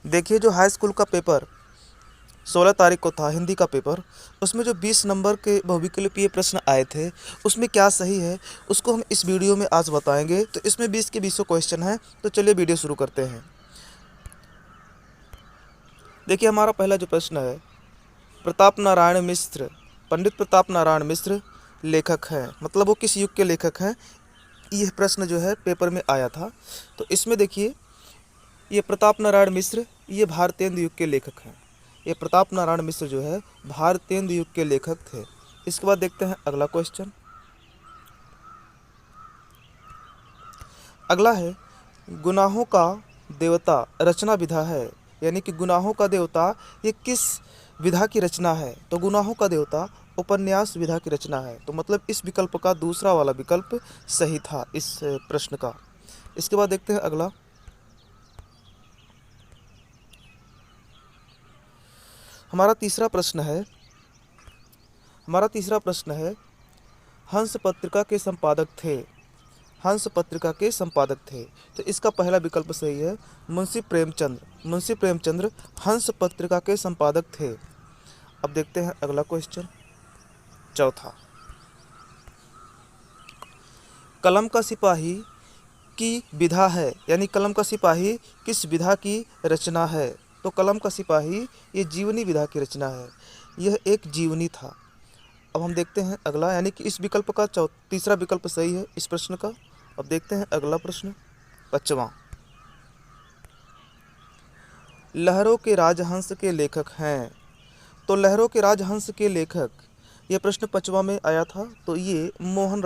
देखिए जो high school का पेपर 16 तारीख को था हिंदी का पेपर, उसमें जो 20 नंबर के बहुविकल्पीय प्रश्न आए थे उसमें क्या सही है उसको हम इस वीडियो में आज बताएंगे। तो इसमें 20 के 20 क्वेश्चन हैं, तो चलिए वीडियो शुरू करते हैं। देखिए हमारा पहला जो प्रश्न है, प्रताप नारायण मिश्र, पंडित प्रताप नारायण मिश्र लेखक हैं, मतलब वो किस युग के लेखक हैं, यह प्रश्न जो है पेपर में आया था। तो इसमें देखिए ये प्रताप नारायण मिश्र ये भारतेंदु युग के लेखक हैं। ये प्रताप नारायण मिश्र जो है भारतेंदु युग के लेखक थे। इसके बाद देखते हैं अगला क्वेश्चन। अगला है, गुनाहों का देवता रचना विधा है, यानी कि गुनाहों का देवता ये किस विधा की रचना है। तो गुनाहों का देवता उपन्यास विधा की रचना है। तो मतलब इस विकल्प का दूसरा वाला विकल्प सही था इस प्रश्न का। इसके बाद देखते हैं अगला। हमारा तीसरा प्रश्न है, हंस पत्रिका के संपादक थे। हंस पत्रिका के संपादक थे। तो इसका पहला विकल्प सही है, मुंशी प्रेमचंद्र हंस पत्रिका के संपादक थे। अब देखते हैं अगला क्वेश्चन, चौथा। कलम का सिपाही की विधा है, यानी कलम का सिपाही किस विधा की रचना है। तो कलम का सिपाही ये जीवनी विधा की रचना है, यह एक जीवनी था। अब हम देखते हैं अगला, यानी कि इस विकल्प का तीसरा विकल्प सही है इस प्रश्न का। अब देखते हैं अगला प्रश्न, पांचवा। लहरों के राजहंस के लेखक हैं। तो लहरों के राजहंस के लेखक, ये प्रश्न पांचवा में आया था। तो ये मोहन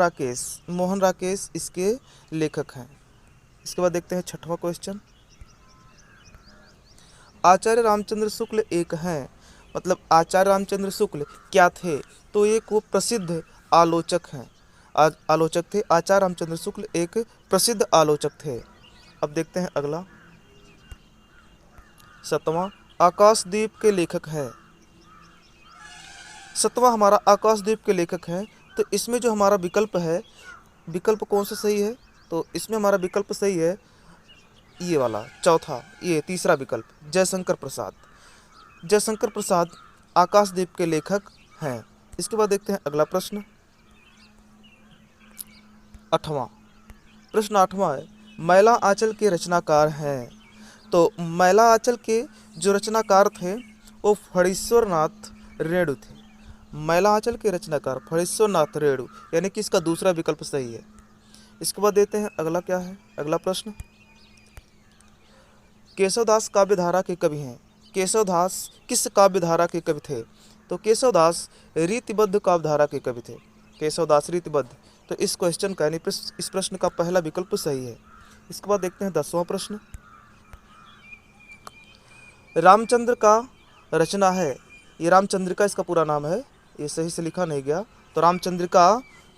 राकेश इसके लेखक हैं। इसके बाद देखते हैं छठवां क्वेश्चन। आचार्य रामचंद्र शुक्ल एक हैं, मतलब आचार्य रामचंद्र शुक्ल क्या थे। तो एक वो प्रसिद्ध आलोचक हैं, आलोचक थे। आचार्य रामचंद्र शुक्ल एक प्रसिद्ध आलोचक थे। अब देखते हैं अगला, सतवां। आकाशदीप के लेखक हैं। सतवां हमारा आकाशदीप के लेखक हैं। तो इसमें जो हमारा विकल्प है, विकल्प कौन सा सही है। तो इसमें हमारा विकल्प सही है ये वाला चौथा, ये तीसरा विकल्प, जयशंकर प्रसाद आकाशदीप के लेखक हैं। इसके बाद देखते हैं अगला प्रश्न, आठवां। प्रश्न आठवां है, मैला आंचल के रचनाकार हैं। तो मैला आंचल के जो रचनाकार थे वो फणीश्वर नाथ रेणु थे। मैला आंचल के रचनाकार फणीश्वर नाथ रेणु, यानी कि इसका दूसरा विकल्प सही है। इसके बाद देते हैं अगला, क्या है अगला प्रश्न। केशवदास काव्यधारा के कवि हैं। केशवदास किस काव्यधारा के कवि थे। तो केशवदास रीतिबद्ध काव्यधारा के कवि थे। केशवदास रीतिबद्ध। तो इस क्वेश्चन का यानी इस प्रश्न का पहला विकल्प सही है। इसके बाद देखते हैं 10वां प्रश्न। रामचंद्र का रचना है, ये रामचंद्रिका इसका पूरा नाम है, ये सही से लिखा नहीं गया। तो रामचंद्रिका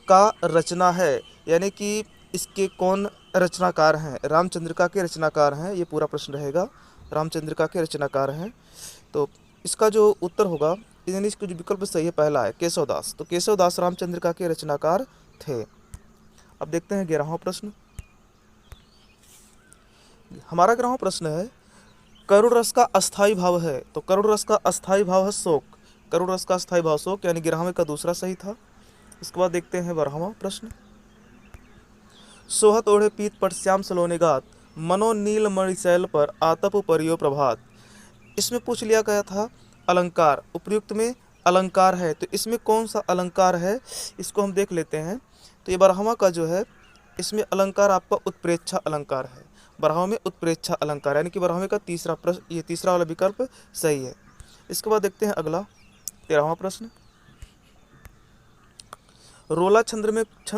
का रचना है, यानी कि इसके कौन रचनाकार हैं। रामचंद्रिका के रचनाकार हैं, ये पूरा प्रश्न रहेगा। रामचंद्रिका के रचनाकार हैं। तो इसका जो उत्तर होगा, यानी इसका जो विकल्प सही है पहला है केशवदास। तो केशवदास रामचंद्रिका के रचनाकार थे। अब देखते हैं 11वां प्रश्न। हमारा 11वां प्रश्न है, करुण रस का अस्थाई भाव है। तो करुण रस का अस्थाई भाव है शोक। करुण रस का अस्थाई भाव शोक, यानी 11वें का दूसरा सही था। इसके बाद देखते हैं 12वां प्रश्न। सोहत ओढ़े पीत पर श्याम सलोने गात, मनो नील मणिशैल पर आतप परियो प्रभात। इसमें पूछ लिया गया था अलंकार, उपयुक्त में अलंकार है, तो इसमें कौन सा अलंकार है इसको हम देख लेते हैं। तो ये 12वां का जो है, इसमें अलंकार आपका उत्प्रेक्षा अलंकार है। 12वां में उत्प्रेक्षा अलंकार, यानी कि 12वें का तीसरा प्रश्न, ये तीसरा वाला विकल्प सही है। इसके बाद देखते हैं अगला 13वां प्रश्न। रोला छंद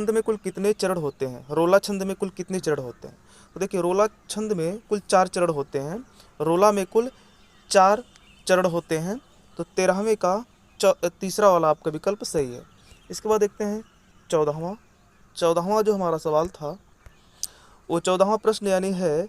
में कुल कितने चरण होते हैं। रोला छंद में कुल कितने चरण होते हैं। तो देखिए रोला छंद में कुल 4 चरण होते हैं। रोला में कुल 4 चरण होते हैं। तो 13वें का तीसरा वाला आपका विकल्प सही है। इसके बाद देखते हैं 14वां जो हमारा सवाल था, वो 14वां प्रश्न यानी है,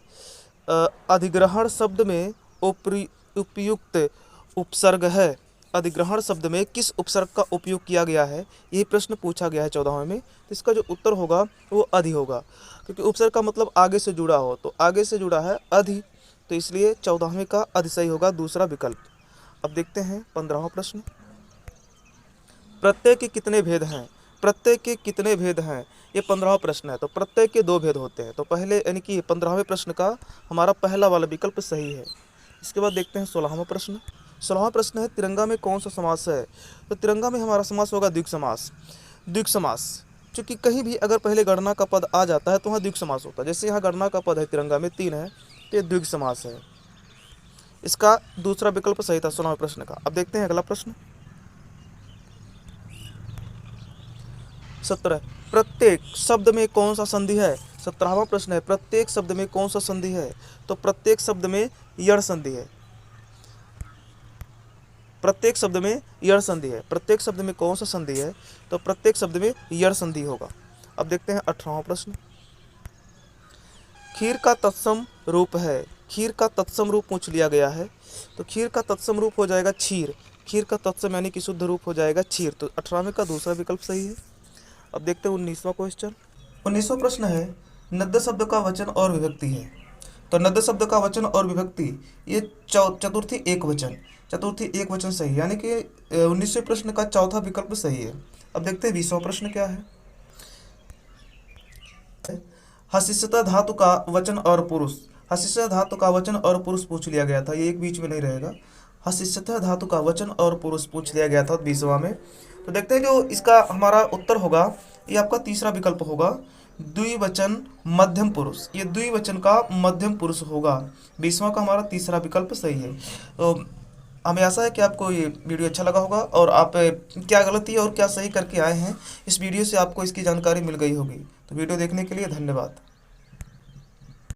अधिग्रहण शब्द में उपयुक्त उपसर्ग है। अधिग्रहण शब्द में किस उपसर्ग का उपयोग किया गया है, यही प्रश्न पूछा गया है 14वें में। तो इसका जो उत्तर होगा वो अधि होगा, क्योंकि उपसर्ग का मतलब आगे से जुड़ा हो। तो आगे से जुड़ा है अधि, तो इसलिए 14वें का अधिसही होगा दूसरा विकल्प। अब देखते हैं 15वां प्रश्न। प्रत्यय के कितने भेद हैं? प्रत्यय के कितने भेद हैं? ये 15वां प्रश्न है। तो प्रत्यय के 2 भेद होते हैं। तो पहले यानी कि 15वें प्रश्न का हमारा पहला वाला विकल्प सही है। इसके बाद देखते हैं 16वां प्रश्न। 16वां प्रश्न है तिरंगा में कौन सा समास है? तो तिरंगा में हमारा समास होगा द्विग समास। द्विग समास चूँकि कहीं भी अगर पहले गणना का पद आ जाता है तो वहाँ द्विग समास होता है। जैसे यहाँ गणना का पद है तिरंगा में 3 है, तो ये द्विग समास है। इसका दूसरा विकल्प सही था 16वें प्रश्न का। अब देखते हैं अगला प्रश्न 17। प्रत्येक शब्द में कौन सा संधि है? 17वां प्रश्न है प्रत्येक शब्द में कौन सा संधि है? तो प्रत्येक शब्द में यण संधि है। प्रत्येक शब्द में यण संधि है। प्रत्येक शब्द में कौन सा संधि है? तो प्रत्येक शब्द में यण संधि होगा। अब देखते हैं 18वां प्रश्न। खीर का तत्सम रूप है। खीर का तत्सम रूप पूछ लिया गया है। तो खीर का तत्सम रूप हो जाएगा क्षीर। खीर का तत्सम यानी कि शुद्ध रूप हो जाएगा क्षीर। तो 18वें का दूसरा विकल्प सही है। अब देखते हैं 19वां क्वेश्चन। 19वां प्रश्न है नद्य शब्द का वचन और विभक्ति है। तो नद्य शब्द का वचन और विभक्ति ये चतुर्थी एक वचन। चतुर्थी एक वचन सही है, यानी कि 19वें प्रश्न का चौथा विकल्प सही है। अब देखते हैं 20वां प्रश्न क्या है। हसिष्यता धातु का वचन और पुरुष। हसिष्यता धातु का वचन और पुरुष पूछ लिया गया था, ये एक बीच में नहीं रहेगा। हसिष्यता धातु का वचन और पुरुष पूछ लिया गया था 20वां में। तो देखते हैं जो इसका हमारा उत्तर होगा ये आपका तीसरा विकल्प होगा द्विवचन मध्यम पुरुष। ये द्विवचन का मध्यम पुरुष होगा। 20वां का हमारा तीसरा विकल्प सही है। तो हमें आशा है कि आपको ये वीडियो अच्छा लगा होगा और आप क्या गलती और क्या सही करके आए हैं इस वीडियो से आपको इसकी जानकारी मिल गई होगी। तो वीडियो देखने के लिए धन्यवाद।